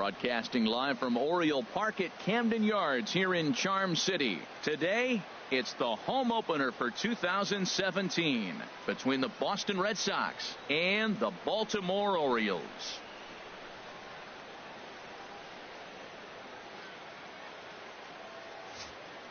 Broadcasting live from Oriole Park at Camden Yards here in Charm City. Today, it's the home opener for 2017 between the Boston Red Sox and the Baltimore Orioles.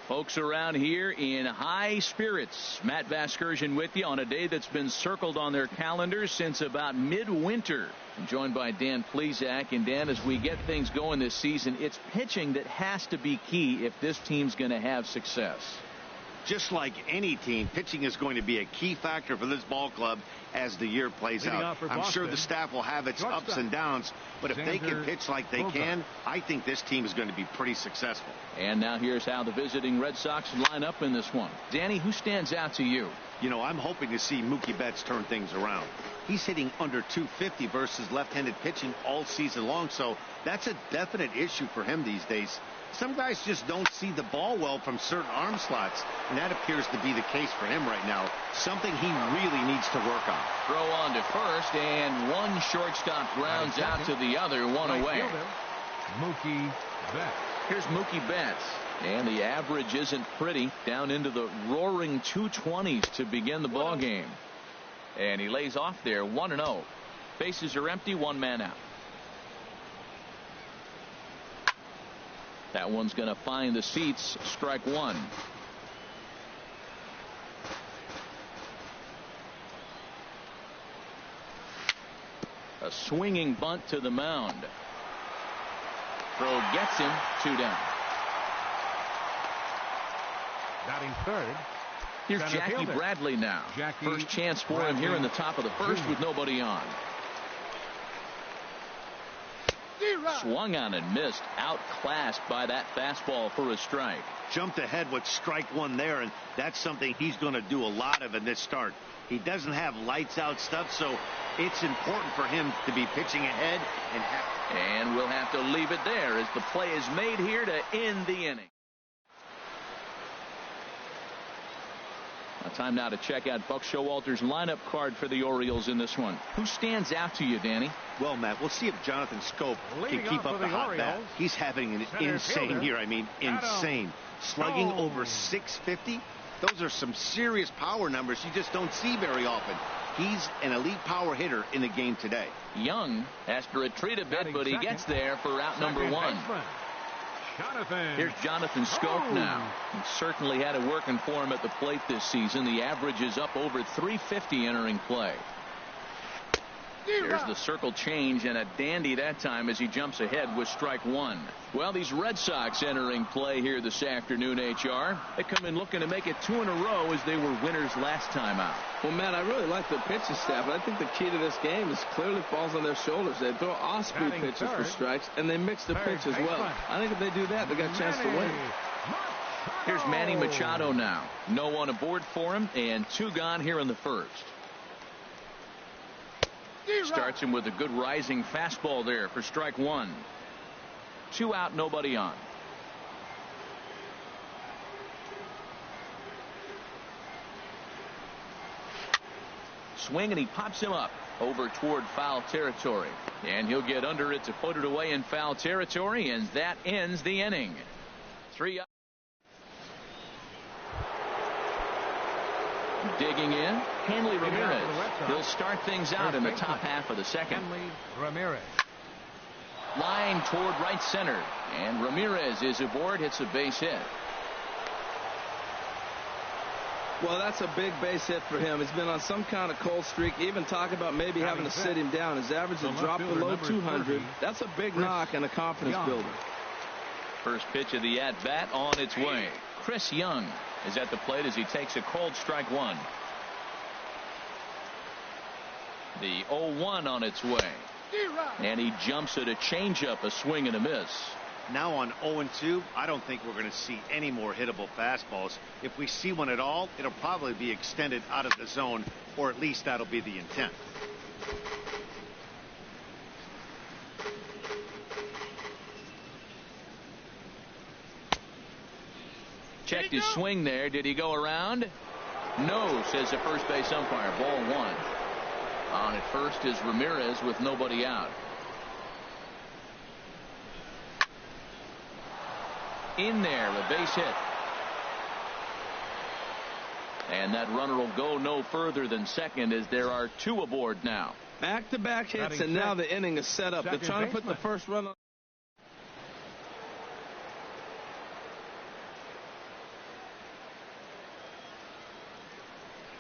Folks around here in high spirits. Matt Vasgersian with you on a day that's been circled on their calendars since about midwinter. I'm joined by Dan Plesac. And Dan, as we get things going this season, it's pitching that has to be key if this team's going to have success. Just like any team, pitching is going to be a key factor for this ball club as the year plays out. I'm sure the staff will have its ups and downs, but if they can pitch like they can, I think this team is going to be pretty successful. And now here's how the visiting Red Sox line up in this one. Danny, who stands out to you? You know, I'm hoping to see Mookie Betts turn things around. He's hitting under 250 versus left-handed pitching all season long, so that's a definite issue for him these days. Some guys just don't see the ball well from certain arm slots, and that appears to be the case for him right now. Something he really needs to work on. Throw on to first, and one shortstop grounds out to the other, one away. Mookie Betts. Here's Mookie Betts, and the average isn't pretty, down into the roaring 220s to begin the ball game. And he lays off there, 1-0. Bases are empty, one man out. That one's going to find the seats. Strike one. A swinging bunt to the mound. Throw gets him, 2 down. Batting third. Here's Jackie Bradley now. First chance for him here in the top of the first with nobody on. Swung on and missed. Outclassed by that fastball for a strike. Jumped ahead with strike one there, and that's something he's going to do a lot of in this start. He doesn't have lights out stuff, so it's important for him to be pitching ahead. And we'll have to leave it there as the play is made here to end the inning. Time now to check out Buck Showalter's lineup card for the Orioles in this one. Who stands out to you, Danny? Well, Matt, we'll see if Jonathan Schoop can keep up the hot bat. He's having an insane year. I mean, insane. Slugging over 650. Those are some serious power numbers you just don't see very often. He's an elite power hitter in the game today. Young has to retreat a bit, but he gets there for out number one. Here's Jonathan Schoop now. He certainly had it working for him at the plate this season. The average is up over 350 entering play. There's the circle change, and a dandy that time as he jumps ahead with strike one. Well, these Red Sox entering play here this afternoon, HR. They come in looking to make it 2 in a row as they were winners last time out. Well, man, I really like the pitching staff, but I think the key to this game is clearly falls on their shoulders. They throw off-speed pitches for strikes, and they mix the pitch as well. I think if they do that, they got a chance to win. Here's Manny Machado now. No one aboard for him, and 2 gone here in the first. Starts him with a good rising fastball there for strike one. 2 out, nobody on. Swing, and he pops him up over toward foul territory. And he'll get under it to put it away in foul territory, and that ends the inning. 3 up. Digging in, Hanley Ramirez. He'll start things out in the top half of the second. Hanley Ramirez. Line toward right center. And Ramirez is aboard, hits a base hit. Well, that's a big base hit for him. He's been on some kind of cold streak. Even talking about maybe having to sit him down. His average has dropped below 200. That's a big knock and a confidence builder. First pitch of the at-bat on its way. Chris Young is at the plate as he takes a cold strike one. The 0-1 on its way. And he jumps at a changeup, a swing and a miss. Now on 0-2, I don't think we're going to see any more hittable fastballs. If we see one at all, it'll probably be extended out of the zone, or at least that'll be the intent. Checked his swing there. Did he go around? No, says the first base umpire. Ball one. On at first is Ramirez with nobody out. in there, a base hit. And that runner will go no further than second as there are 2 aboard now. Back-to-back hits, and now the inning is set up. They're trying to put the first run on.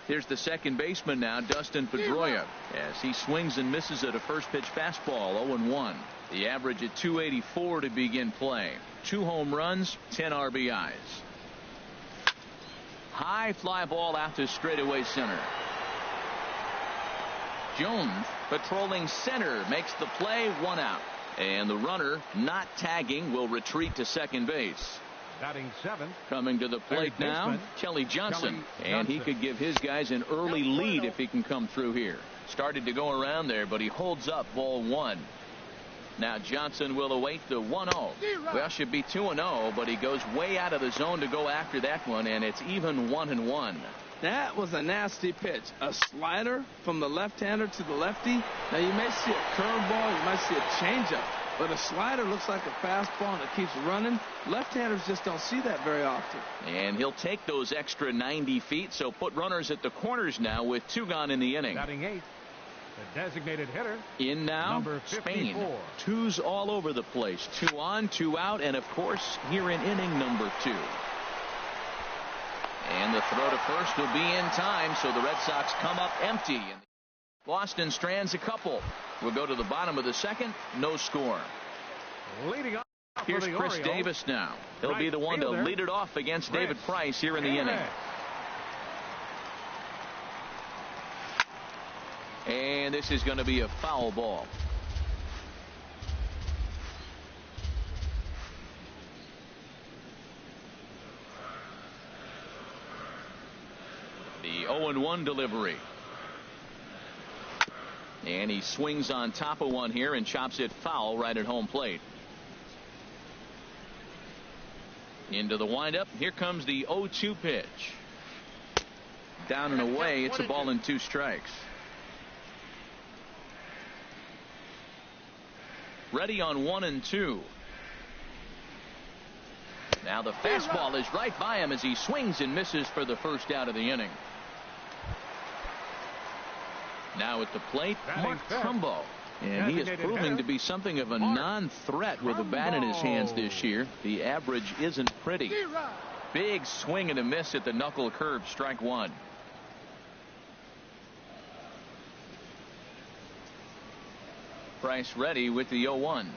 Here's the second baseman now, Dustin Pedroia, as he swings and misses at a first pitch fastball, 0-1. The average at 284 to begin play. 2 home runs, 10 RBIs. High fly ball out to straightaway center. Jones patrolling center makes the play, 1 out. And the runner not tagging will retreat to second base. Batting 7th. Coming to the plate now, Kelly Johnson. And he could give his guys an early lead if he can come through here. Started to go around there, but he holds up, ball 1. Now Johnson will await the 1-0. Well, should be 2-0, but he goes way out of the zone to go after that one, and it's even 1-1. That was a nasty pitch. A slider from the left-hander to the lefty. Now you may see a curveball, you might see a changeup, but a slider looks like a fastball and it keeps running. Left-handers just don't see that very often. And he'll take those extra 90 feet, so put runners at the corners now with 2 gone in the inning. Batting 8th, the designated hitter. In now, number 54. Spain. 2s all over the place. 2 on, 2 out, and of course here in inning number 2. And the throw to first will be in time, so the Red Sox come up empty. And Boston strands a couple. We'll go to the bottom of the second. No score. Leading off. Here's Chris Davis now. He'll be the one to lead it off against David Price here in the inning. And this is going to be a foul ball. The 0-1 delivery. And he swings on top of one here and chops it foul right at home plate. Into the windup. Here comes the 0-2 pitch. Down and away. It's a ball and 2 strikes. Ready on 1-2. Now the fastball is right by him as he swings and misses for the first out of the inning. Now at the plate, Mark Trumbo. And he is proving to be something of a non-threat with a bat in his hands this year. The average isn't pretty. Big swing and a miss at the knuckle curve, strike 1. Price ready with the 0-1.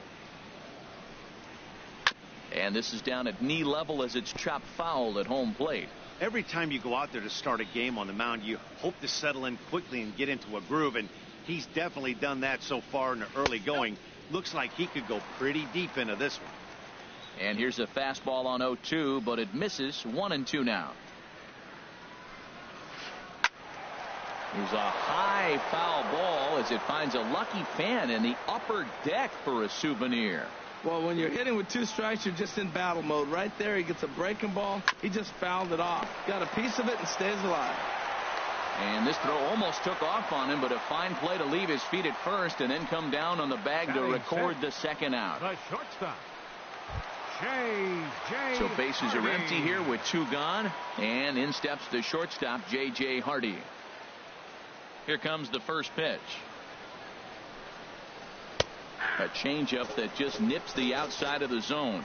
And this is down at knee level as it's chopped foul at home plate. Every time you go out there to start a game on the mound, you hope to settle in quickly and get into a groove, and he's definitely done that so far in the early going. Looks like he could go pretty deep into this one. And here's a fastball on 0-2, but it misses. 1-2 now. Here's a high foul ball as it finds a lucky fan in the upper deck for a souvenir. Well, when you're hitting with 2 strikes, you're just in battle mode. Right there, he gets a breaking ball. He just fouled it off. Got a piece of it and stays alive. And this throw almost took off on him, but a fine play to leave his feet at first and then come down on the bag to record the second out. The shortstop. So bases are empty here with 2 gone, and in steps the shortstop, J.J. Hardy. Here comes the first pitch. A changeup that just nips the outside of the zone.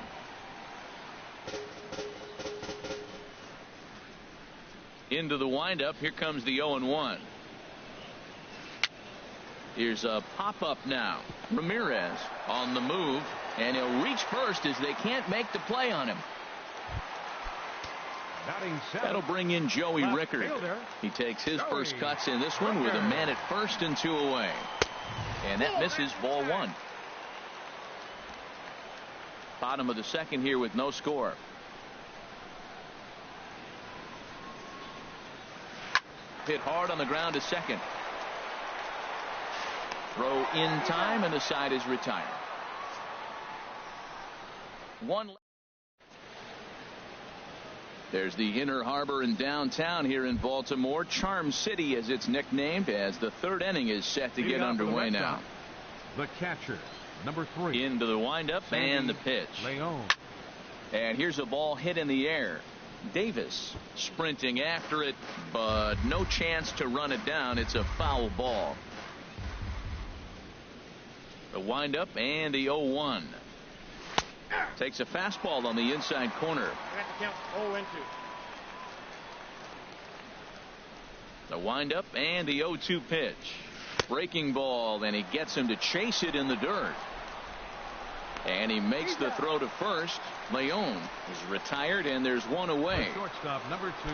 Into the windup. Here comes the 0-1. Here's a pop-up now. Ramirez on the move, and he'll reach first as they can't make the play on him. That'll bring in Joey Rickard. He takes his first cuts in this one with a man at first and 2 away. And that misses, ball 1. Bottom of the second here with no score. Hit hard on the ground to second. Throw in time, and the side is retired. 1. There's the Inner Harbor in downtown here in Baltimore. Charm City, as it's nicknamed, as the 3rd inning is set to get underway now. The catcher, number 3. Into the windup and the pitch. Leon. And here's a ball hit in the air. Davis sprinting after it, but no chance to run it down. It's a foul ball. The windup and the 0-1. Takes a fastball on the inside corner. The windup and the 0-2 pitch. Breaking ball, and he gets him to chase it in the dirt. And he makes the throw to first. Leon is retired, and there's one away. Shortstop number 2,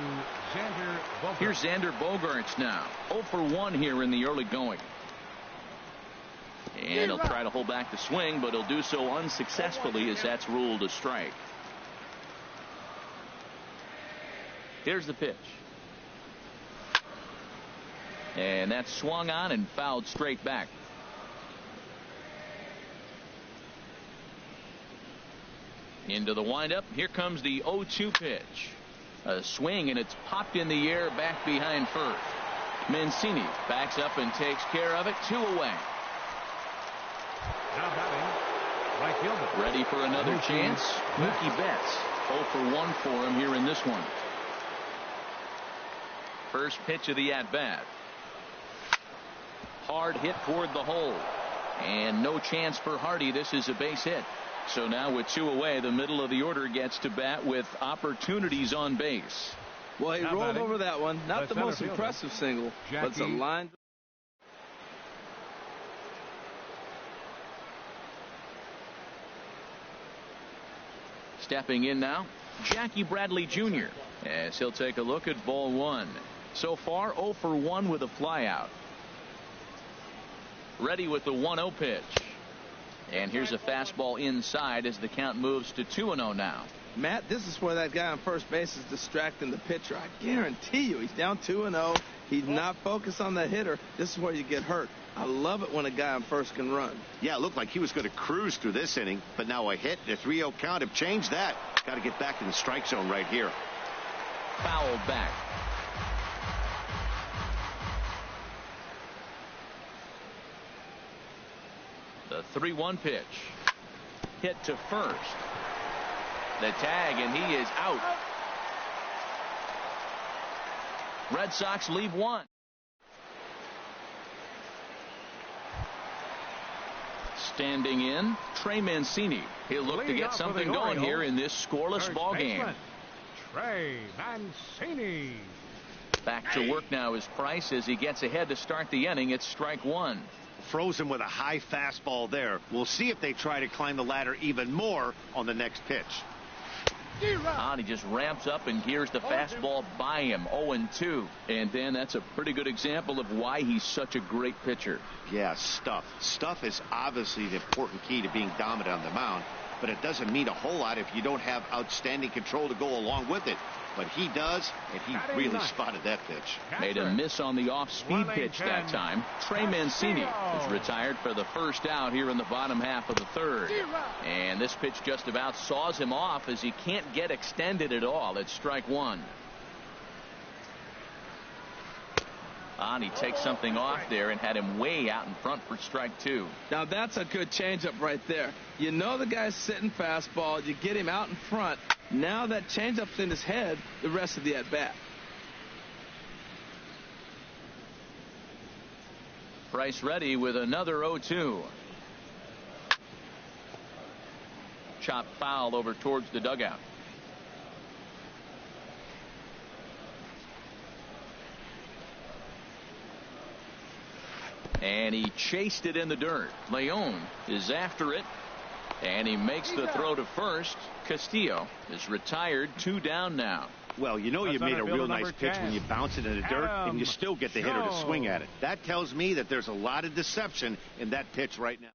Xander Bogaerts. Here's Xander Bogaerts now. 0 for 1 here in the early going. And he'll try to hold back the swing, but he'll do so unsuccessfully as that's ruled a strike. Here's the pitch. And that's swung on and fouled straight back. Into the windup. Here comes the 0-2 pitch. A swing, and it's popped in the air back behind first. Mancini backs up and takes care of it. 2 away. Now batting, right fielder. Ready for another chance. Mookie Betts. 0 for 1 for him here in this one. First pitch of the at-bat. Hard hit toward the hole. And no chance for Hardy. This is a base hit. So now with 2 away, the middle of the order gets to bat with opportunities on base. Well, he rolled over that one. Not the most impressive single, but it's a line. Stepping in now, Jackie Bradley Jr. as he'll take a look at ball 1. So far 0 for 1 with a flyout. Ready with the 1-0 pitch. And here's a fastball inside as the count moves to 2-0 now. Matt, this is where that guy on first base is distracting the pitcher. I guarantee you he's down 2-0. He's not focused on the hitter. This is where you get hurt. I love it when a guy on first can run. Yeah, it looked like he was going to cruise through this inning, but now a hit, a 3-0 count have changed that. Got to get back in the strike zone right here. Fouled back. The 3-1 pitch. Hit to first. The tag, and he is out. Red Sox leave 1. Standing in, Trey Mancini. He'll look to get something going here in this scoreless ball game. Trey Mancini. Back to work now is Price as he gets ahead to start the inning. It's strike 1. Frozen with a high fastball there. We'll see if they try to climb the ladder even more on the next pitch. He just ramps up and gears the fastball by him. 0-2. And Dan, that's a pretty good example of why he's such a great pitcher. Yeah, stuff. Stuff is obviously the important key to being dominant on the mound, but it doesn't mean a whole lot if you don't have outstanding control to go along with it. But he does, and he really spotted that pitch. Made a miss on the off-speed pitch that time. Trey Mancini is retired for the first out here in the bottom half of the third. And this pitch just about saws him off as he can't get extended at all. It's strike 1. He takes something off there and had him way out in front for strike 2. Now that's a good changeup right there. You know the guy's sitting fastball. You get him out in front. Now that changeup's in his head the rest of the at-bat. Price ready with another 0-2. Chop foul over towards the dugout. And he chased it in the dirt. Leon is after it. And he makes the throw to first. Castillo is retired. 2 down now. Well, you know you made a real nice pitch when you bounce it in the dirt and you still get the hitter to swing at it. That tells me that there's a lot of deception in that pitch right now.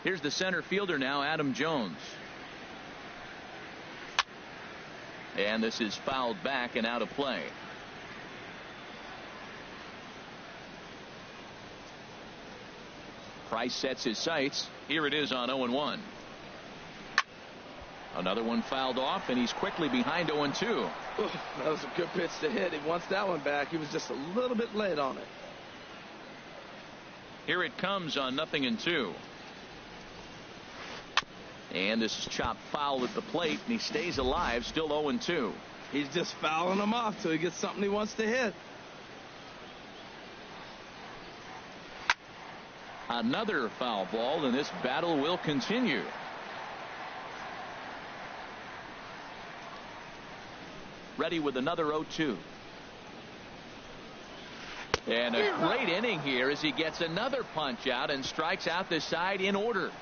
Here's the center fielder now, Adam Jones. And this is fouled back and out of play. Price sets his sights. Here it is on 0-1. Another one fouled off, and he's quickly behind 0-2. That was a good pitch to hit. He wants that one back. He was just a little bit late on it. Here it comes on 0-2. And this is chopped foul at the plate, and he stays alive, still 0-2. He's just fouling them off till he gets something he wants to hit. Another foul ball, and this battle will continue. Ready with another 0-2. And a great inning here as he gets another punch out and strikes out the side in order.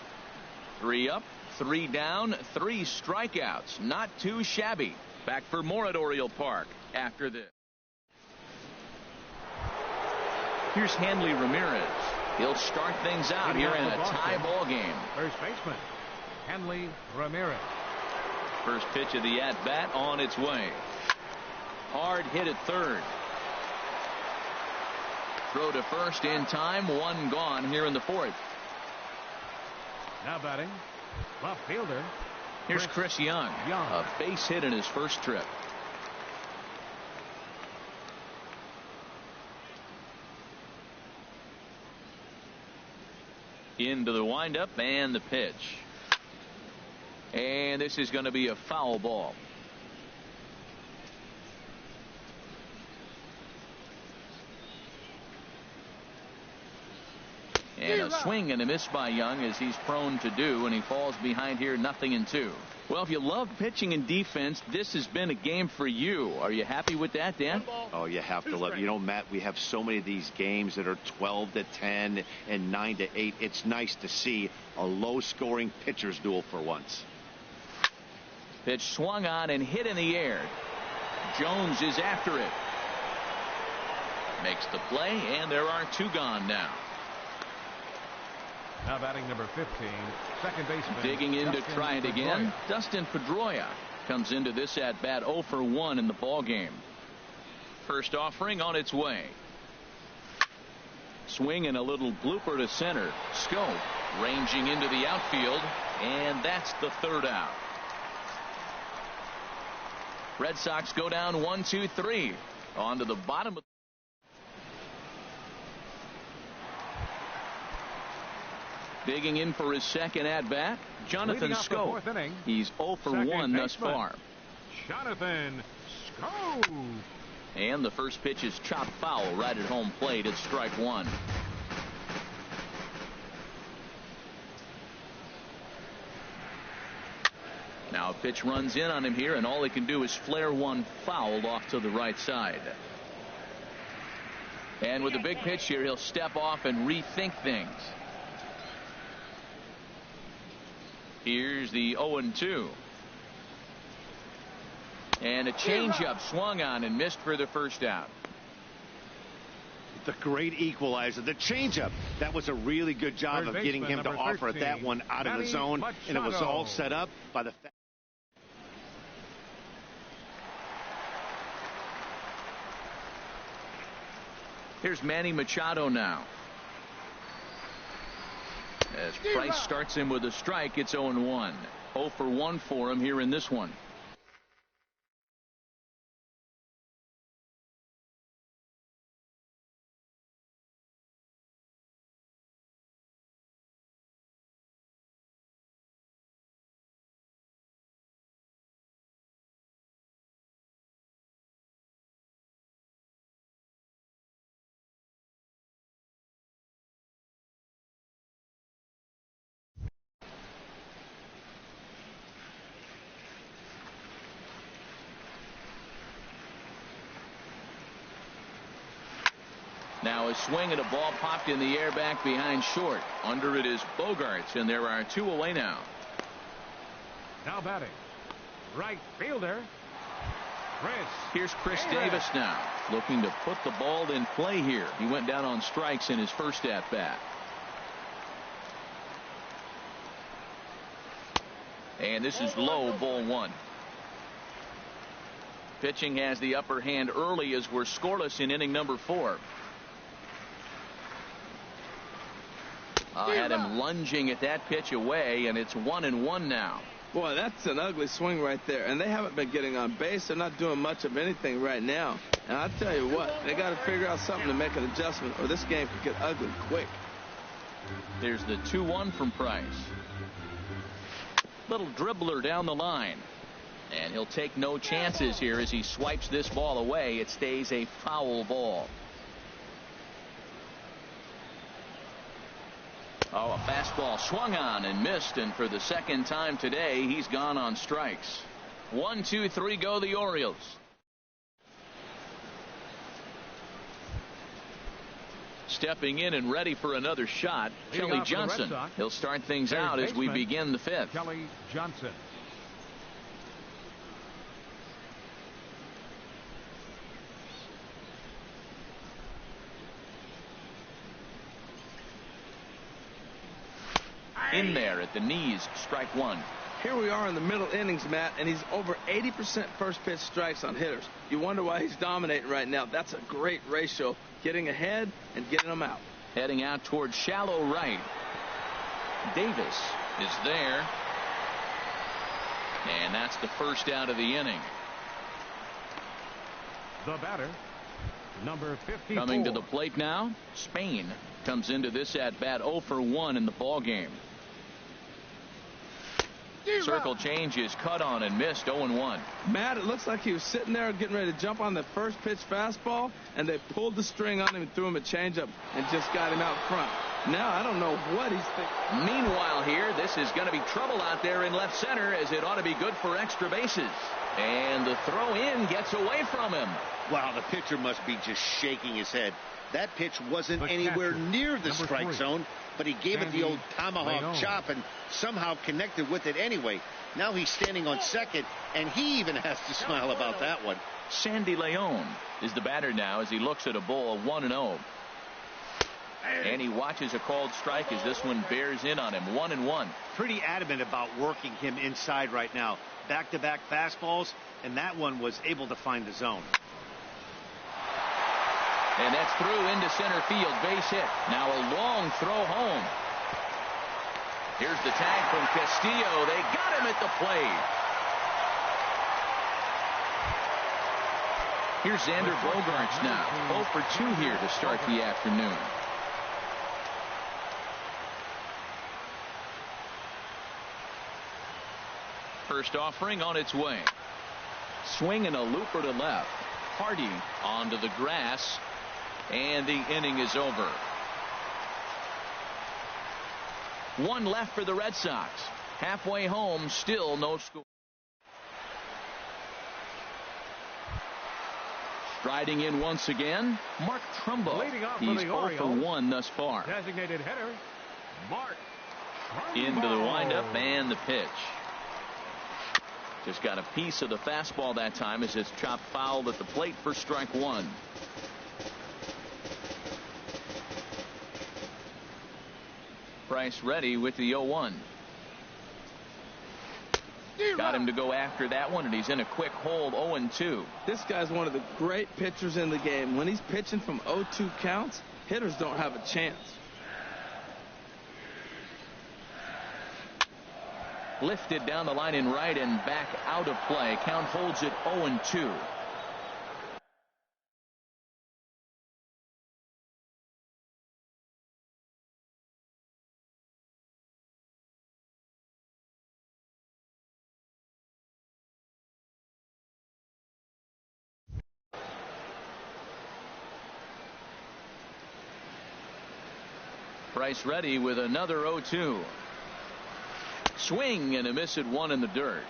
3 up, 3 down, 3 strikeouts. Not too shabby. Back for more at Oriole Park after this. Here's Hanley Ramirez. He'll start things out here in a tie ball game. First baseman, Hanley Ramirez. First pitch of the at-bat on its way. Hard hit at third. Throw to first in time. 1 gone here in the 4th. Now batting, left fielder. Here's Chris Young. A base hit in his first trip. Into the windup and the pitch. And this is going to be a foul ball. And a swing and a miss by Young, as he's prone to do, and he falls behind here 0-2. Well, if you love pitching and defense, this has been a game for you. Are you happy with that, Dan? Oh, you have to love it. You know, Matt, we have so many of these games that are 12-10 and 9-8. It's nice to see a low-scoring pitcher's duel for once. Pitch swung on and hit in the air. Jones is after it. Makes the play, and there are 2 gone now. Now batting number 15, second baseman. Digging in to try it again. Dustin Pedroia comes into this at bat 0 for 1 in the ball game. First offering on its way. Swing and a little blooper to center. Schoop ranging into the outfield, and that's the 3rd out. Red Sox go down 1-2-3. On to the bottom of. Digging in for his second at-bat, Jonathan Schoop. He's 0 for 1 thus far. Jonathan Schoop. And the first pitch is chopped foul right at home plate. It's strike 1. Now a pitch runs in on him here, and all he can do is flare one foul off to the right side. And with the big pitch here, he'll step off and rethink things. Here's the 0-2. And a changeup swung on and missed for the first out. The great equalizer, the changeup. That was a really good job of getting him to offer that one out of the zone, and it was all set up by the. Here's Manny Machado now. As Price starts him with a strike, it's 0-1. 0 for 1 for him here in this one. Now a swing and a ball popped in the air back behind short. Under it is Bogaerts, and there are 2 away now. Now batting, right fielder, Chris. Here's Chris Davis now, looking to put the ball in play here. He went down on strikes in his first at bat. And this is low, ball 1. Pitching has the upper hand early as we're scoreless in inning number 4. Had him lunging at that pitch away, and it's 1-1 now. Boy, that's an ugly swing right there. And they haven't been getting on base. They're not doing much of anything right now. And I'll tell you what, they got to figure out something to make an adjustment, or this game could get ugly quick. There's the 2-1 from Price. Little dribbler down the line. And he'll take no chances here as he swipes this ball away. It stays a foul ball. Oh, a fastball swung on and missed, and for the second time today, he's gone on strikes. 1, 2, 3 go the Orioles. Stepping in and ready for another shot, Kelly Johnson. He'll start things out as we begin the fifth. Kelly Johnson. In there at the knees, strike one. Here we are in the middle innings, Matt, and he's over 80% first pitch strikes on hitters. You wonder why he's dominating right now. That's a great ratio, getting ahead and getting them out. Heading out towards shallow right. Davis is there. And that's the first out of the inning. The batter, number 54. Coming to the plate now, Spain comes into this at bat 0 for 1 in the ball game. Circle change is cut on and missed. 0-1. Matt, it looks like he was sitting there getting ready to jump on the first pitch fastball, and they pulled the string on him and threw him a changeup and just got him out front. Now I don't know what he's thinking. Meanwhile here, this is going to be trouble out there in left center, as it ought to be good for extra bases. And the throw in gets away from him. Wow, the pitcher must be just shaking his head. That pitch wasn't anywhere near the strike zone, but he gave it the old tomahawk chop and somehow connected with it anyway. Now he's standing on second, and he even has to smile about that one. Sandy Leon is the batter now as he looks at a ball 1-0. And he watches a called strike as this one bears in on him. 1-1. Pretty adamant about working him inside right now. Back-to-back fastballs, and that one was able to find the zone. And that's through into center field. Base hit. Now a long throw home. Here's the tag from Castillo. They got him at the plate. Here's Xander Bogaerts now. 0 for 2 here to start the afternoon. First offering on its way. Swing and a looper to left. Hardy onto the grass. And the inning is over. 1 left for the Red Sox. Halfway home, still no score. Striding in once again, Mark Trumbo. He's 0 for 1 thus far. Designated hitter, Mark Trumbo. Into the windup and the pitch. Just got a piece of the fastball that time as it's chopped foul at the plate for strike one. Price ready with the 0-1. Got him to go after that one, and he's in a quick hold. 0-2. This guy's one of the great pitchers in the game. When he's pitching from 0-2 counts, hitters don't have a chance. Lifted down the line in right and back out of play. Count holds it 0-2. Price ready with another 0-2. Swing and a miss at 1 in the dirt.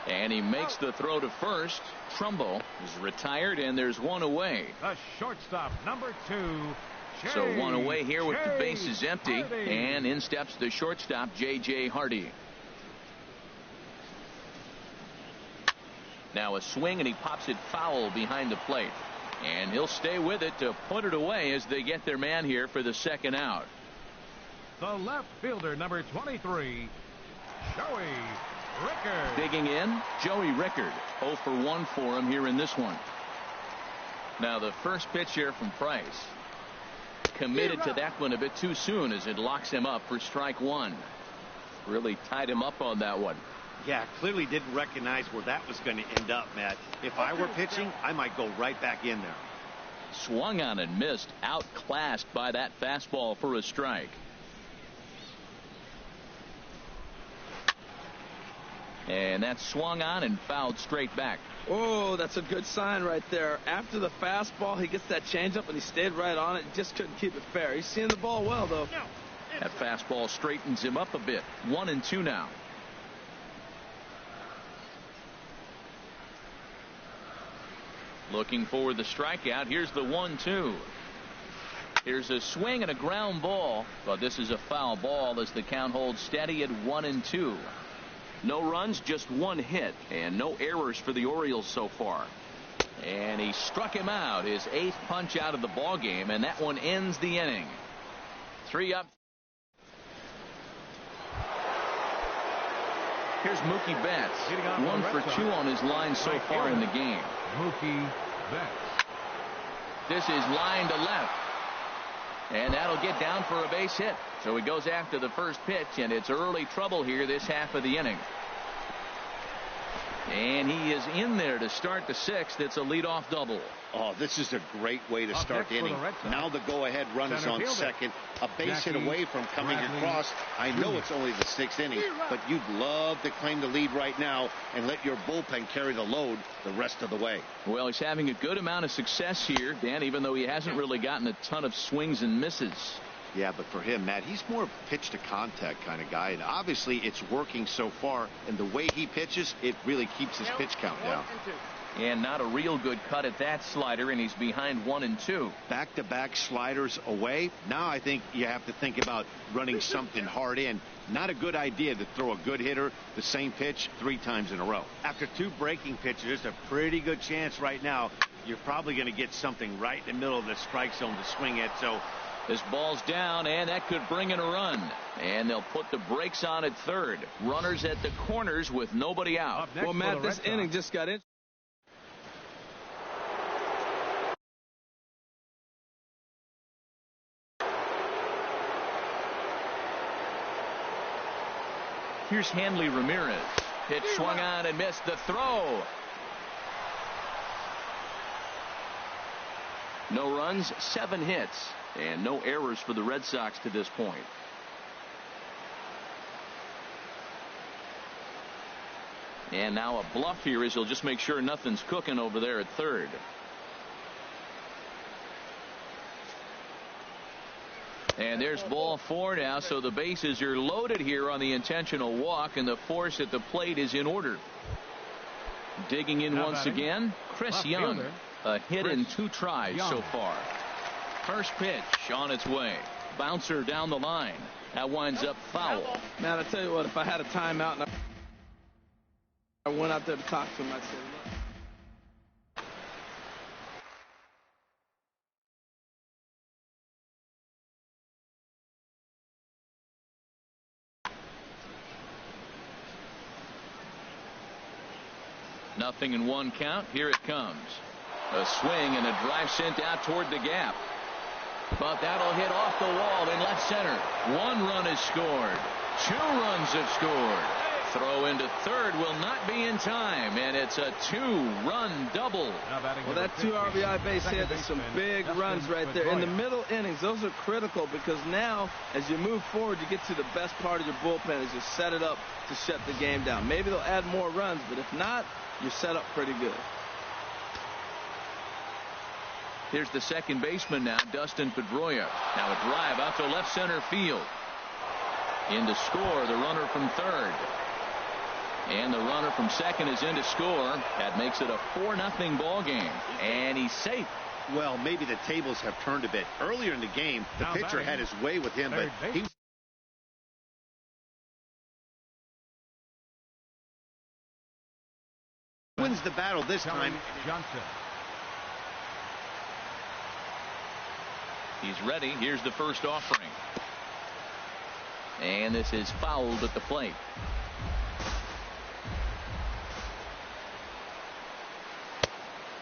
And he makes the throw to first. Trumbo is retired, and there's 1 away. The shortstop, number 2. So 1 away here with the bases empty. And in steps the shortstop, J.J. Hardy. Now a swing, and he pops it foul behind the plate. And he'll stay with it to put it away as they get their man here for the second out. The left fielder, number 23, Joey Rickard. Digging in, Joey Rickard. 0 for 1 for him here in this one. Now the first pitch here from Price. Committed to that one a bit too soon as it locks him up for strike 1. Really tied him up on that one. Yeah, clearly didn't recognize where that was going to end up, Matt. If I were pitching, I might go right back in there. Swung on and missed. Outclassed by that fastball for a strike. And that's swung on and fouled straight back. Oh, that's a good sign right there. After the fastball, he gets that changeup, and he stayed right on it. Just couldn't keep it fair. He's seeing the ball well, though. That fastball straightens him up a bit. 1-2 now. Looking for the strikeout. Here's the 1-2. Here's a swing and a ground ball, but this is a foul ball as the count holds steady at 1-2. No runs, just one hit, and no errors for the Orioles so far. And he struck him out, his 8th punch out of the ball game, and that one ends the inning. 3 up. Here's Mookie Betts. 1 for 2 on his line so far in the game. Mookie Betts. This is line to left. And that'll get down for a base hit. So he goes after the first pitch, and it's early trouble here this half of the inning. And he is in there to start the 6th. It's a leadoff double. Oh, this is a great way to start the inning. Now the go-ahead run is on second. A base hit away from coming across. I know it's only the 6th inning, but you'd love to claim the lead right now and let your bullpen carry the load the rest of the way. Well, he's having a good amount of success here, Dan, even though he hasn't really gotten a ton of swings and misses. Yeah, but for him, Matt, he's more of a pitch to contact kind of guy, and obviously it's working so far, and the way he pitches, it really keeps his pitch count down. And not a real good cut at that slider, and he's behind 1-2. Back-to-back sliders away. Now I think you have to think about running something hard in. Not a good idea to throw a good hitter the same pitch 3 times in a row. After 2 breaking pitches, there's a pretty good chance right now you're probably going to get something right in the middle of the strike zone to swing at. So this ball's down, and that could bring in a run. And they'll put the brakes on at third. Runners at the corners with nobody out. Well, Matt, this inning just got in. Here's Hanley Ramirez. Pitch swung on and missed. The throw. No runs, 7 hits, and no errors for the Red Sox to this point. And now a bluff here as he'll just make sure nothing's cooking over there at third. And there's ball 4 now, so the bases are loaded here on the intentional walk, and the force at the plate is in order. Digging in once again, Chris Young. A hit in 2 tries so far. First pitch on its way. Bouncer down the line. That winds up foul. Man, I tell you what, if I had a timeout and I went out there to talk to him, I'd say, look. Nothing in 1 count. Here it comes. A swing and a drive sent out toward the gap. But that'll hit off the wall in left center. 1 run is scored. 2 runs have scored. Throw into third will not be in time, and it's a 2-run double. Well, that 2 RBI base hit is some big runs right there. In the middle innings, those are critical because now, as you move forward, you get to the best part of your bullpen as you set it up to shut the game down. Maybe they'll add more runs, but if not, you're set up pretty good. Here's the second baseman now, Dustin Pedroia. Now a drive out to left center field. In to score, the runner from third. And the runner from second is in to score. That makes it a 4-0 ball game. And he's safe. Well, maybe the tables have turned a bit. Earlier in the game, the pitcher had his way with him, but he wins the battle this time. Johnson. He's ready. Here's the first offering. And this is fouled at the plate.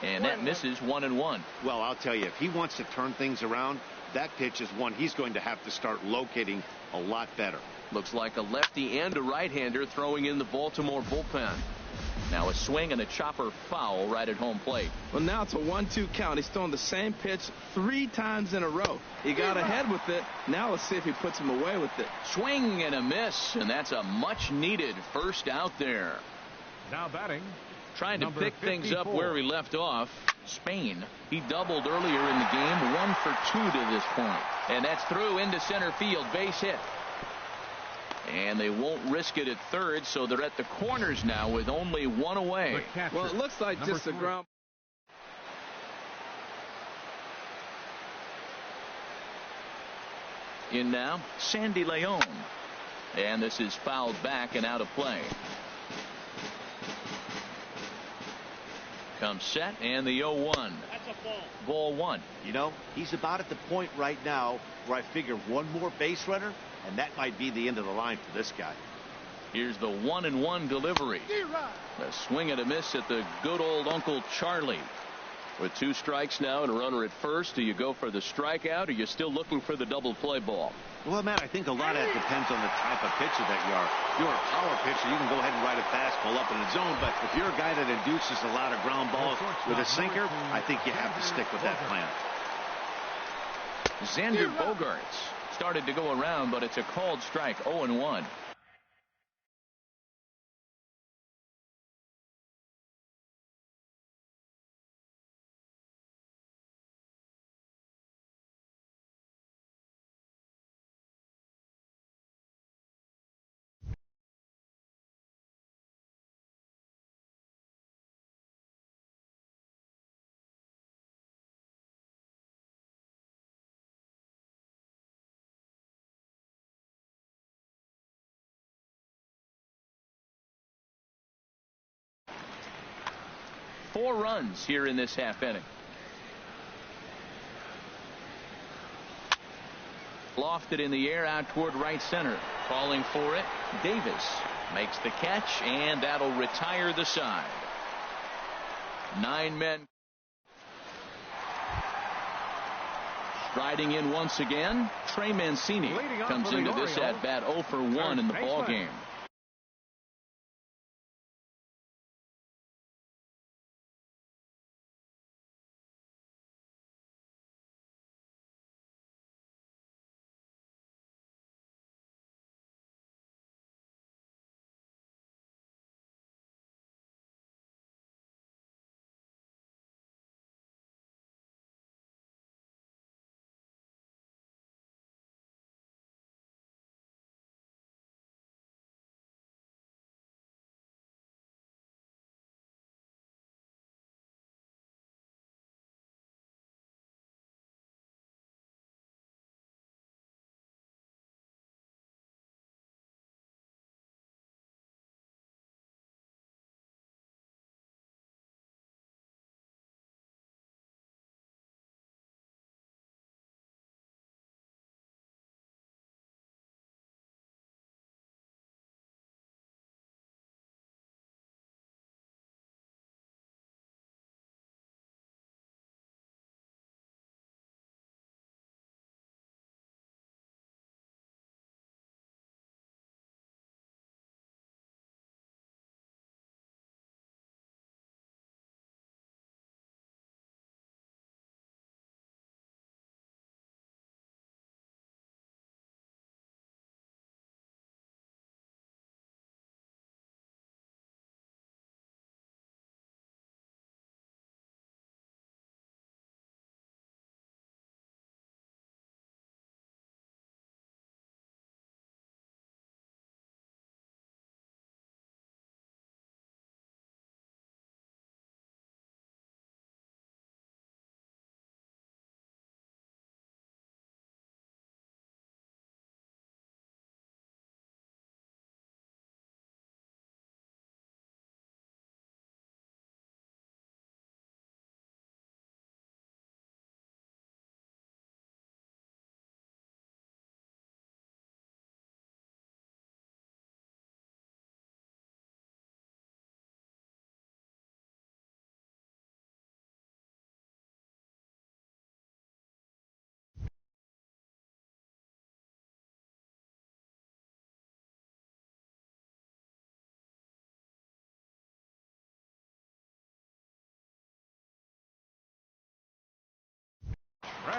And that misses 1-1. Well, I'll tell you, if he wants to turn things around, that pitch is one he's going to have to start locating a lot better. Looks like a lefty and a right-hander throwing in the Baltimore bullpen. Now a swing and a chopper foul right at home plate. Well, now it's a 1-2 count. He's throwing the same pitch 3 times in a row. He got ahead with it. Now let's see if he puts him away with it. Swing and a miss, and that's a much-needed first out there. Now batting, trying to number pick things up 54. where he left off. Spain. He doubled earlier in the game, 1 for 2 to this point. And that's through into center field, base hit. And they won't risk it at third, so they're at the corners now with only 1 away. The catcher, Well, it looks like number just a 3. ground. In now, Sandy Leon. And this is fouled back and out of play. Comes set, and the 0-1. That's a ball. Ball 1. You know, he's about at the point right now where I figure one more base runner, and that might be the end of the line for this guy. Here's the 1-1 delivery. A swing and a miss at the good old Uncle Charlie. With 2 strikes now and a runner at first, do you go for the strikeout, or are you still looking for the double play ball? Well, Matt, I think a lot of it depends on the type of pitcher that you are. If you're a power pitcher, you can go ahead and ride a fastball up in the zone. But if you're a guy that induces a lot of ground balls with a sinker, I think you have to stick with that plan. Xander Bogaerts started to go around, but it's a called strike. 0-1. Four runs here in this half inning. Lofted in the air out toward right center. Calling for it. Davis makes the catch, and that'll retire the side. 9 men. Striding in once again, Trey Mancini comes into this at bat 0 for 1 in the ball game.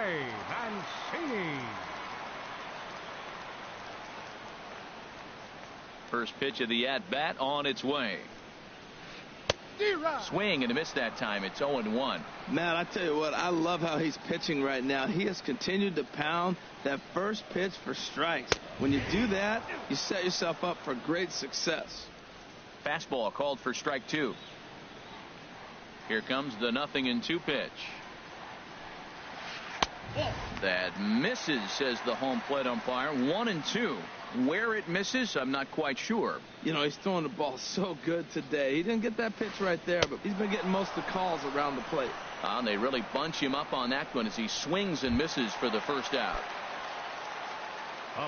Trey Mancini. First pitch of the at-bat on its way. Swing and a miss that time. It's 0-1. Matt, I tell you what, I love how he's pitching right now. He has continued to pound that first pitch for strikes. When you do that, you set yourself up for great success. Fastball called for strike 2. Here comes the 0-2 pitch. That misses, says the home plate umpire. 1-2. Where it misses, I'm not quite sure. You know, he's throwing the ball so good today. He didn't get that pitch right there, but he's been getting most of the calls around the plate. And they really bunch him up on that one as he swings and misses for the first out.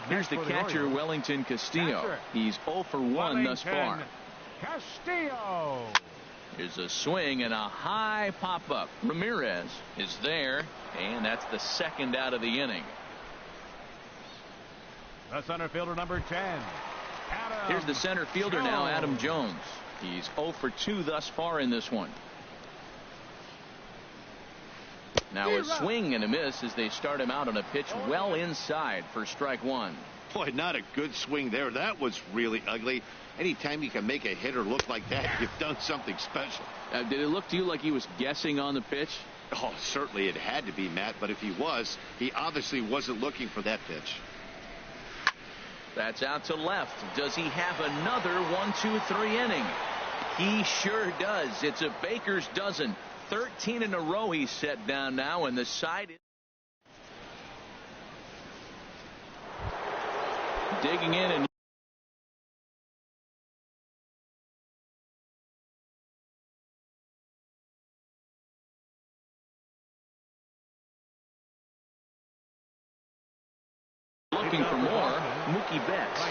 Here's the catcher, Wellington Castillo. He's 0 for 1 thus far. Castillo. Here's a swing and a high pop-up. Ramirez is there, and that's the second out of the inning. The center fielder, number 10. Adam Here's the center fielder Jones. now, Adam Jones. He's 0 for 2 thus far in this one. Now a swing and a miss as they start him out on a pitch well inside for strike 1. Boy, not a good swing there. That was really ugly. Anytime you can make a hitter look like that, you've done something special. Did it look to you like he was guessing on the pitch? Oh, certainly it had to be, Matt, but if he was, he obviously wasn't looking for that pitch. That's out to left. Does he have another 1-2-3 inning? He sure does. It's a baker's dozen. 13 in a row he's set down now, and the side is digging in and looking for more. Mookie Betts.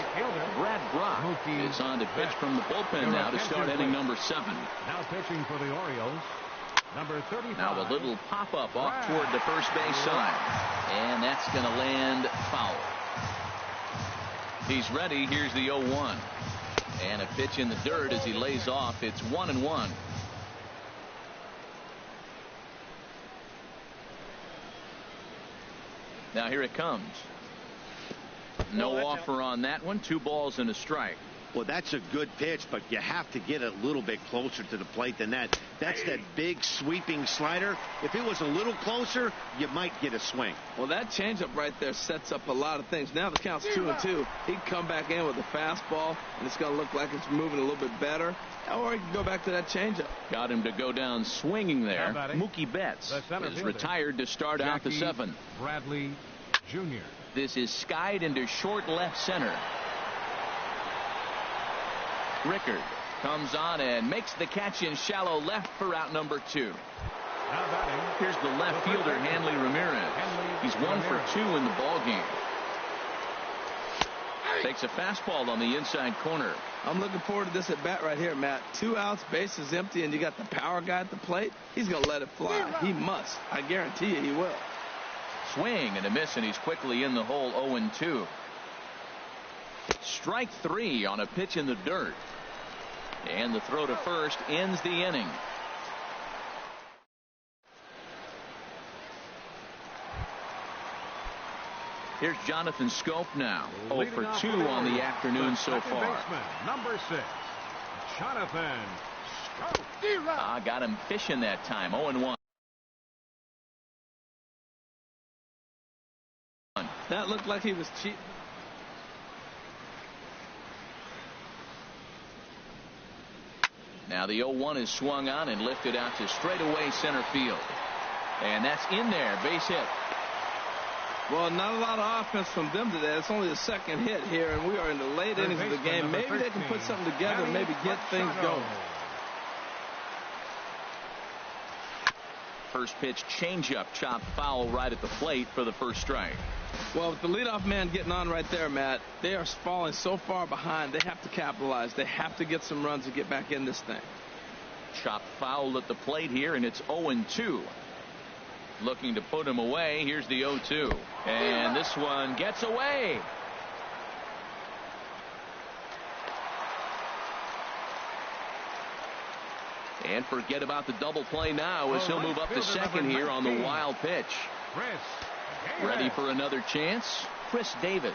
Brad Brock is on to pitch from the bullpen now to start inning number 7. Now pitching for the Orioles, number 35. Now a little pop-up off toward the first base side. And that's going to land foul. He's ready. Here's the 0-1. And a pitch in the dirt as he lays off. It's 1-1. Now here it comes. No offer on that one. 2 balls and a strike. Well, that's a good pitch, but you have to get a little bit closer to the plate than that. That's that big sweeping slider. If it was a little closer, you might get a swing. Well, that changeup right there sets up a lot of things. Now the count's 2-2. He can come back in with a fastball, and it's going to look like it's moving a little bit better. Or he can go back to that changeup. Got him to go down swinging there. Mookie Betts is retired to start out the 7th. Bradley Jr. This is skied into short left center. Rickard comes on and makes the catch in shallow left for out number 2. Here's the left fielder, Hanley Ramirez. He's 1 for 2 in the ballgame. Takes a fastball on the inside corner. I'm looking forward to this at bat right here, Matt. 2 outs, bases empty, and you got the power guy at the plate. He's going to let it fly. He must. I guarantee you he will. Swing and a miss, and he's quickly in the hole. 0-2. Strike 3 on a pitch in the dirt. And the throw to first ends the inning. Here's Jonathan Schoop now. 0 for 2 on the afternoon so far. Number 6, Jonathan Schoop. Got him fishing that time. 0-1. That looked like he was cheating. Now the 0-1 is swung on and lifted out to straightaway center field. And that's in there. Base hit. Well, not a lot of offense from them today. It's only the second hit here, and we are in the late innings of the game. Maybe they can put something together and maybe get things going. First pitch changeup chopped foul right at the plate for the first strike. Well, with the leadoff man getting on right there, Matt, they are falling so far behind. They have to capitalize. They have to get some runs to get back in this thing. Chopped foul at the plate here, and it's 0-2. Looking to put him away. Here's the 0-2. And this one gets away. And forget about the double play now as he'll move up to second here on the wild pitch. Chris Davis. Ready for another chance. Chris Davis.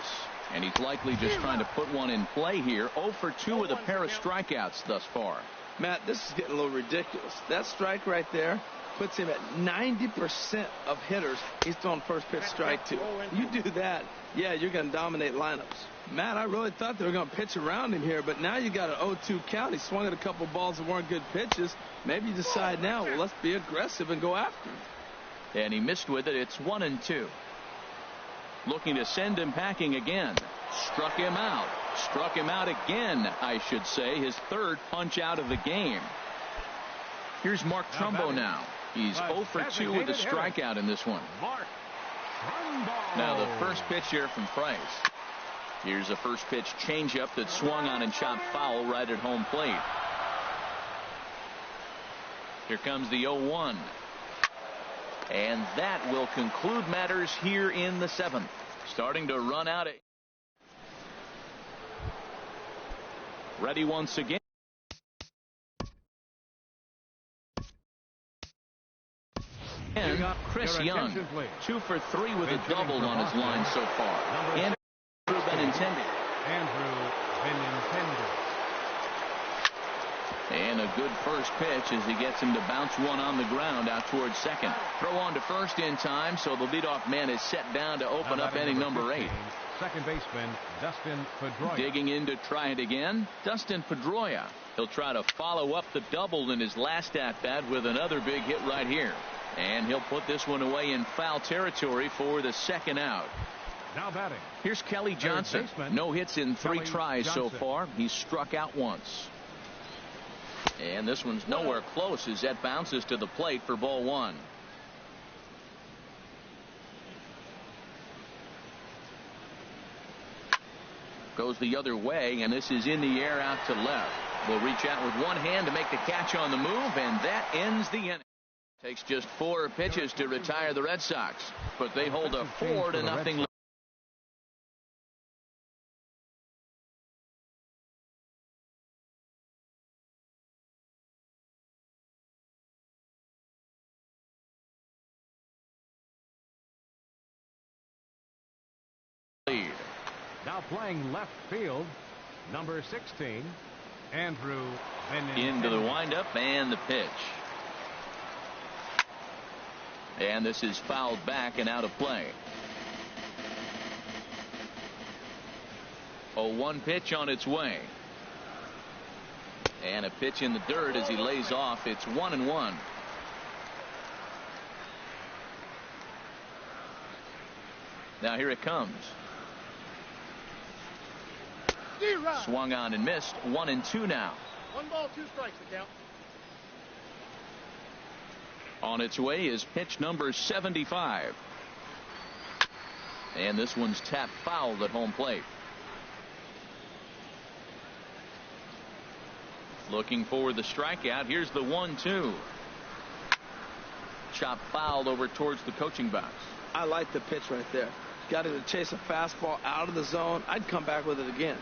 And he's likely just trying to put one in play here. 0 for 2 with a pair of strikeouts thus far. Matt, this is getting a little ridiculous. That strike right there puts him at 90% of hitters he's thrown first pitch strike to. You do that, yeah, you're going to dominate lineups. Matt, I really thought they were going to pitch around him here, but now you got an 0-2 count. He swung at a couple balls that weren't good pitches. Maybe you decide now, well, let's be aggressive and go after him. And he missed with it. It's 1-2. Looking to send him packing again. Struck him out. Struck him out again, I should say. His third punch out of the game. Here's Mark Trumbo now. He's 0 for 2 with a strikeout in this one. Mark Trumbo. Now the first pitch here from Price. Here's a first pitch changeup that swung on and chopped foul right at home plate. Here comes the 0-1. And that will conclude matters here in the 7th. Starting to run out. Ready once again. And Chris Young, 2 for 3 with a double on his line so far. Andrew Benintendi. And a good first pitch as he gets him to bounce one on the ground out towards second. Throw on to first in time, so the leadoff man is set down to open up inning number 8. Second baseman Dustin Pedroia. Digging in to try it again, Dustin Pedroia. He'll try to follow up the double in his last at-bat with another big hit right here. And he'll put this one away in foul territory for the second out. Now batting. Here's Kelly Johnson. No hits in 3 tries so far. He's struck out once. And this one's nowhere close as that bounces to the plate for ball 1. Goes the other way, and this is in the air out to left. Will reach out with one hand to make the catch on the move, and that ends the inning. Takes just 4 pitches to retire the Red Sox, but they hold a 4-0 lead. Now playing left field, number 16, Andrew Benintendi. Into the windup and the pitch. And this is fouled back and out of play. 0-1 pitch on its way. And a pitch in the dirt as he lays off. It's 1-1. Now here it comes. Swung on and missed. 1-2 now. 1 ball, 2 strikes to count. On its way is pitch number 75. And this one's tapped foul at home plate. Looking for the strikeout. Here's the 1-2. Chop fouled over towards the coaching box. I like the pitch right there. Got him to chase a fastball out of the zone. I'd come back with it again.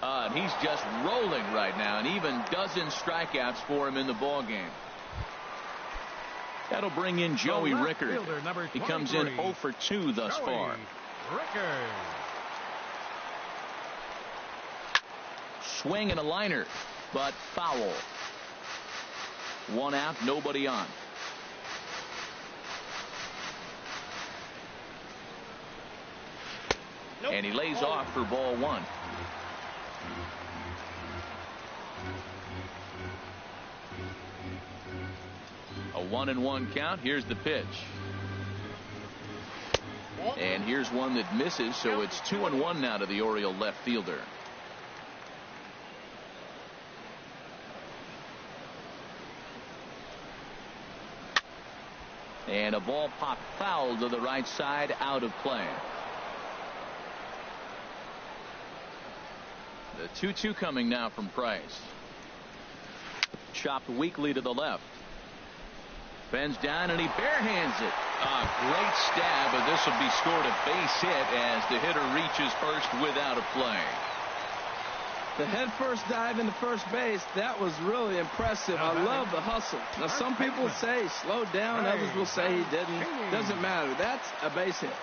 And he's just rolling right now, and even dozen strikeouts for him in the ball game. That'll bring in Joey Rickard. He comes in 0 for 2 thus far. Rickard. Swing and a liner, but foul. 1 out, nobody on. And he lays off for ball 1. A 1-1 count. Here's the pitch. And here's one that misses, so it's 2-1 now to the Oriole left fielder. And a ball popped foul to the right side, out of play. The 2-2 coming now from Price. Chopped weakly to the left. Bends down and he barehands it. Great stab, but this will be scored a base hit as the hitter reaches first without a play. The head-first dive into first base, that was really impressive. I love the hustle. Now, some people say he slowed down. Others will say he didn't. Doesn't matter. That's a base hit.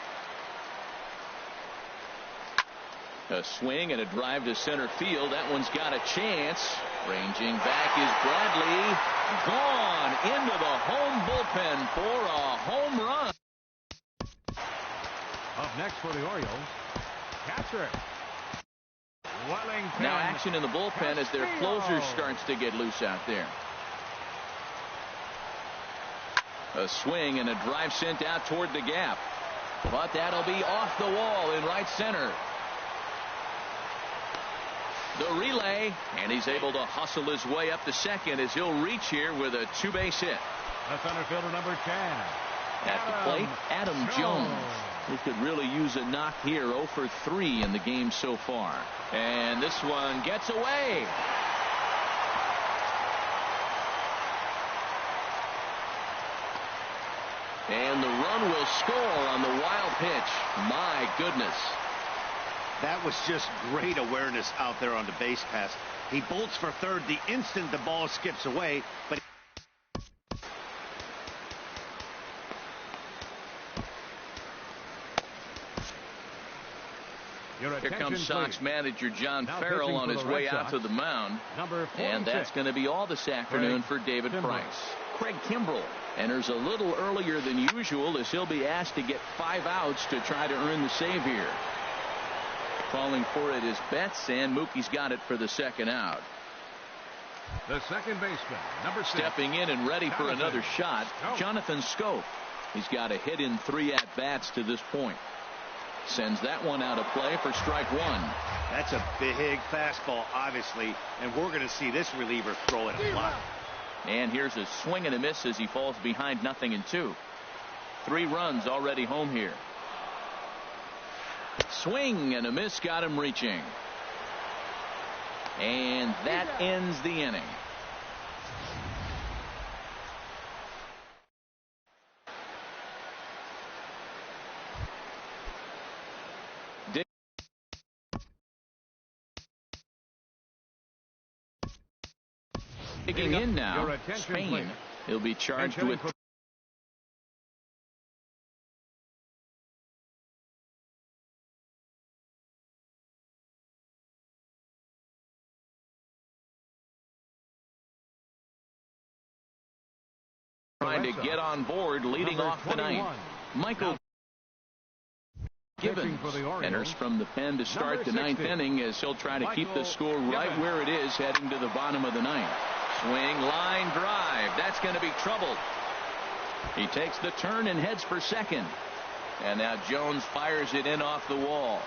A swing and a drive to center field. That one's got a chance. Ranging back is Bradley. Gone into the home bullpen for a home run. Up next for the Orioles, catcher Wellington. Now action in the bullpen as their closer starts to get loose out there. A swing and a drive sent out toward the gap. But that'll be off the wall in right center. The relay, and he's able to hustle his way up to second as he'll reach here with a two-base hit. The center fielder, number 10. At the plate, Adam Jones. He could really use a knock here. 0 for 3 in the game so far. And this one gets away. And the run will score on the wild pitch. My goodness. That was just great awareness out there on the base pass. He bolts for third the instant the ball skips away, but here comes Sox manager John Farrell on his way out to the mound. And that's going to be all this afternoon for David Price. Craig Kimbrell enters a little earlier than usual as he'll be asked to get 5 outs to try to earn the save here. Calling for it is Betts, and Mookie's got it for the second out. The second baseman, number 6. Stepping in and ready for another shot, Jonathan Schoop. He's got a hit in 3 at-bats to this point. Sends that one out of play for strike 1. That's a big fastball, obviously, and we're going to see this reliever throw it a lot. And here's a swing and a miss as he falls behind 0-2. 3 runs already home here. Swing and a miss got him reaching. And that ends the inning. Digging in now, Spain. He'll be charged with trying to get on board, leading off the ninth. Michael Gibbons enters from the pen to start the 9th inning as he'll try to keep the score right where it is heading to the bottom of the 9th. Swing, line drive. That's going to be trouble. He takes the turn and heads for second. And now Jones fires it in off the wall.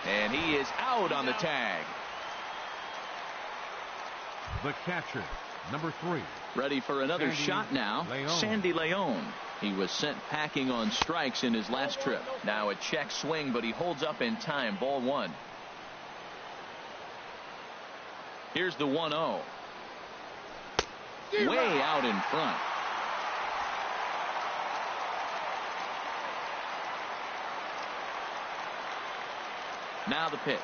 And he is out on the tag. The catcher, number 3. Ready for another shot now. Sandy Leon. He was sent packing on strikes in his last trip. Now a check swing, but he holds up in time. Ball 1. Here's the 1-0. Way out in front. Now the pitch.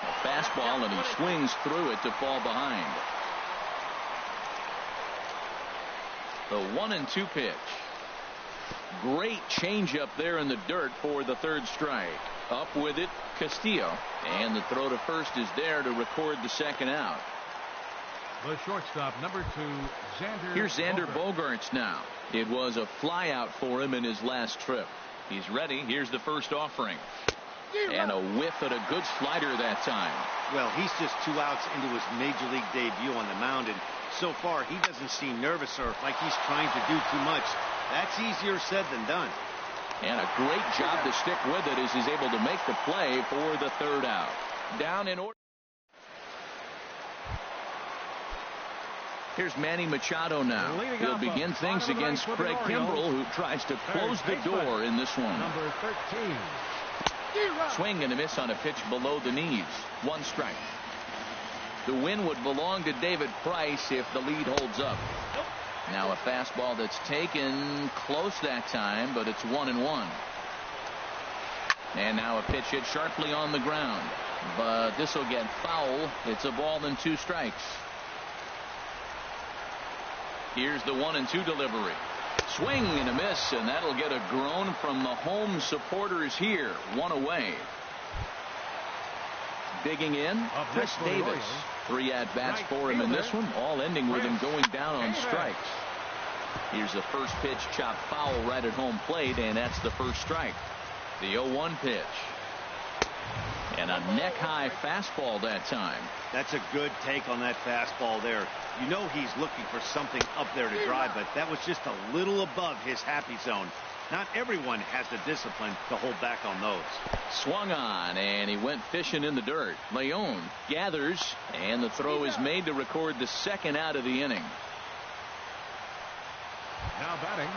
A fastball, and he swings through it to fall behind. The 1-2 pitch. Great changeup there in the dirt for the 3rd strike. Up with it, Castillo. And the throw to first is there to record the 2nd out. The shortstop, number 2, Xander. Here's Xander Bogaerts now. It was a fly out for him in his last trip. He's ready. Here's the first offering. And a whiff at a good slider that time. Well, he's just 2 outs into his major league debut on the mound, and so far he doesn't seem nervous or like he's trying to do too much. That's easier said than done. And a great job to stick with it as he's able to make the play for the 3rd out. Down in order. Here's Manny Machado now. He'll begin things against Craig Kimbrell, who tries to close the door in this one. Number 13. Swing and a miss on a pitch below the knees. 1 strike. The win would belong to David Price if the lead holds up. Now a fastball that's taken close that time, but it's 1-1. And now a pitch hit sharply on the ground. But this will get foul. It's a ball and 2 strikes. Here's the 1-2 delivery. Swing and a miss, and that'll get a groan from the home supporters here. 1 away. Digging in, Chris Davis. 3 at-bats for him in this one, all ending with him going down on strikes. Here's the first pitch, chopped foul right at home plate, and that's the first strike. The 0-1 pitch. And a neck-high fastball that time. That's a good take on that fastball there. You know he's looking for something up there to drive, but that was just a little above his happy zone. Not everyone has the discipline to hold back on those. Swung on, and he went fishing in the dirt. Leon gathers, and the throw is made to record the second out of the inning. Now batting,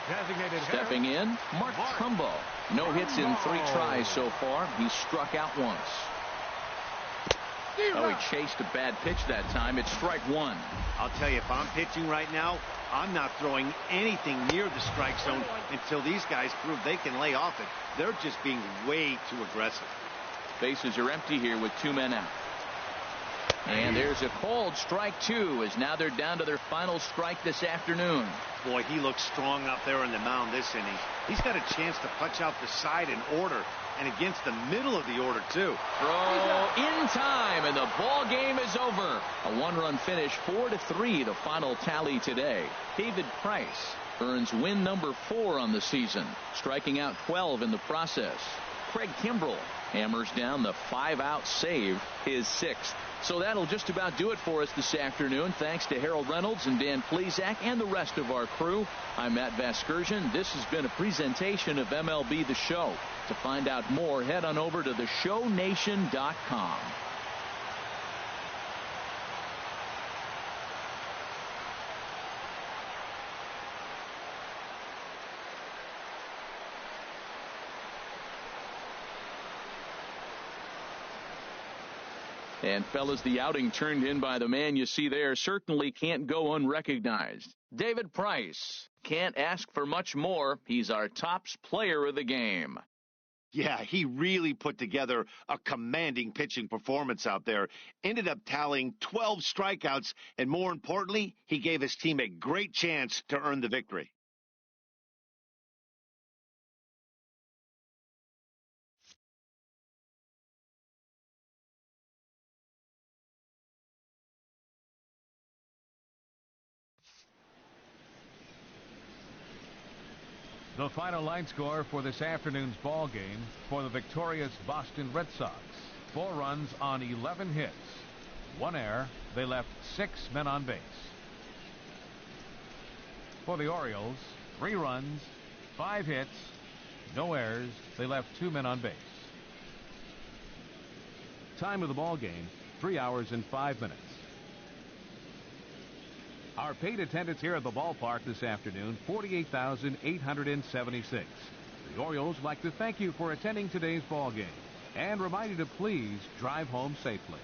designated stepping hitter, in, Mark Trumbo. No hits in 3 tries so far. He struck out once. Oh, he chased a bad pitch that time. It's strike 1. I'll tell you, if I'm pitching right now, I'm not throwing anything near the strike zone until these guys prove they can lay off it. They're just being way too aggressive. Bases are empty here with 2 men out. And there's a called strike 2, as now they're down to their final strike this afternoon. Boy, he looks strong out there on the mound this inning. He's got a chance to punch out the side in order, and against the middle of the order, too. Throw in time, and the ball game is over. A 1-run finish, 4-3, the final tally today. David Price earns win number 4 on the season, striking out 12 in the process. Craig Kimbrell hammers down the 5-out save, his 6th. So that'll just about do it for us this afternoon. Thanks to Harold Reynolds and Dan Plesac and the rest of our crew. I'm Matt Vasgersian. This has been a presentation of MLB The Show. To find out more, head on over to theshownation.com. And fellas, the outing turned in by the man you see there certainly can't go unrecognized. David Price. Can't ask for much more. He's our tops player of the game. Yeah, he really put together a commanding pitching performance out there. Ended up tallying 12 strikeouts, and more importantly, he gave his team a great chance to earn the victory. The final line score for this afternoon's ball game for the victorious Boston Red Sox. 4 runs on 11 hits. 1 error. They left 6 men on base. For the Orioles, 3 runs, 5 hits, no errors. They left 2 men on base. Time of the ball game, 3 hours and 5 minutes. Our paid attendance here at the ballpark this afternoon, 48,876. The Orioles would like to thank you for attending today's ball game and remind you to please drive home safely.